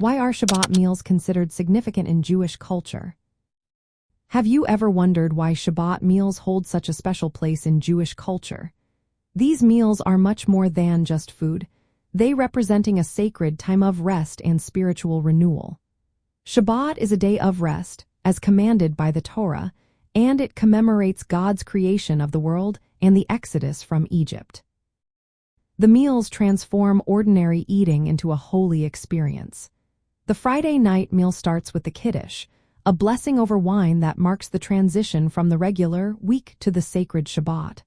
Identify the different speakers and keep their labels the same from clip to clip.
Speaker 1: Why are Shabbat meals considered significant in Jewish culture? Have you ever wondered why Shabbat meals hold such a special place in Jewish culture? These meals are much more than just food, they representing a sacred time of rest and spiritual renewal. Shabbat is a day of rest, as commanded by the Torah, and it commemorates God's creation of the world and the exodus from Egypt. The meals transform ordinary eating into a holy experience. The Friday night meal starts with the Kiddush, a blessing over wine that marks the transition from the regular week to the sacred Shabbat.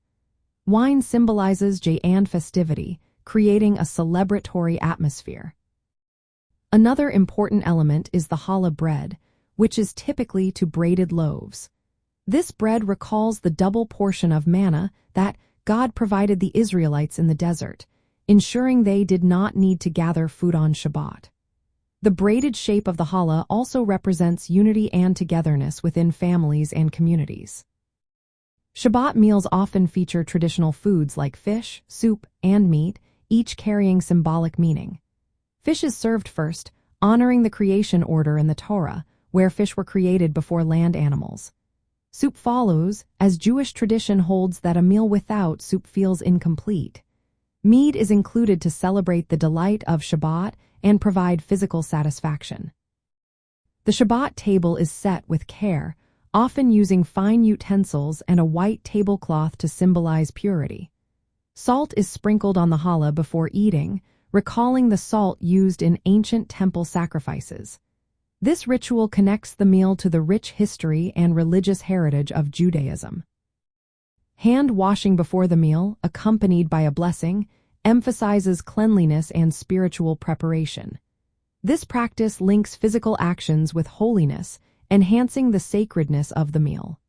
Speaker 1: Wine symbolizes joy and festivity, creating a celebratory atmosphere. Another important element is the challah bread, which is typically two braided loaves. This bread recalls the double portion of manna that God provided the Israelites in the desert, ensuring they did not need to gather food on Shabbat. The braided shape of the challah also represents unity and togetherness within families and communities. Shabbat meals often feature traditional foods like fish, soup, and meat, each carrying symbolic meaning. Fish is served first, honoring the creation order in the Torah, where fish were created before land animals. Soup follows, as Jewish tradition holds that a meal without soup feels incomplete. Mead is included to celebrate the delight of Shabbat and provide physical satisfaction. The Shabbat table is set with care, often using fine utensils and a white tablecloth to symbolize purity. Salt is sprinkled on the challah before eating, recalling the salt used in ancient temple sacrifices. This ritual connects the meal to the rich history and religious heritage of Judaism. Hand washing before the meal, accompanied by a blessing, emphasizes cleanliness and spiritual preparation. This practice links physical actions with holiness, enhancing the sacredness of the meal.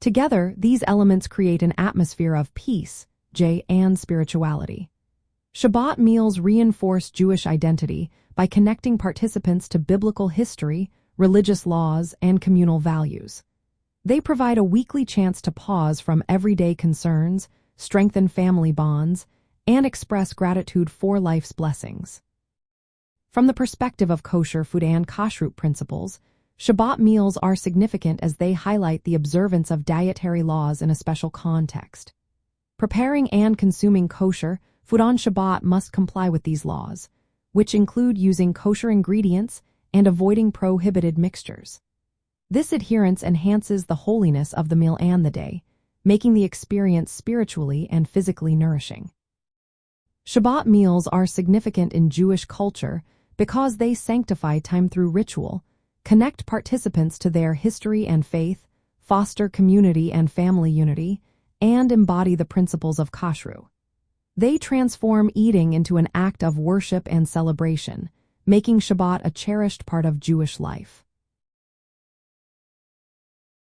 Speaker 1: Together, these elements create an atmosphere of peace, joy, and spirituality. Shabbat meals reinforce Jewish identity by connecting participants to biblical history, religious laws, and communal values. They provide a weekly chance to pause from everyday concerns, strengthen family bonds, and express gratitude for life's blessings. From the perspective of kosher food and Kashrut principles, Shabbat meals are significant as they highlight the observance of dietary laws in a special context. Preparing and consuming kosher food on Shabbat must comply with these laws, which include using kosher ingredients and avoiding prohibited mixtures. This adherence enhances the holiness of the meal and the day, making the experience spiritually and physically nourishing. Shabbat meals are significant in Jewish culture because they sanctify time through ritual, connect participants to their history and faith, foster community and family unity, and embody the principles of Kashrut. They transform eating into an act of worship and celebration, making Shabbat a cherished part of Jewish life.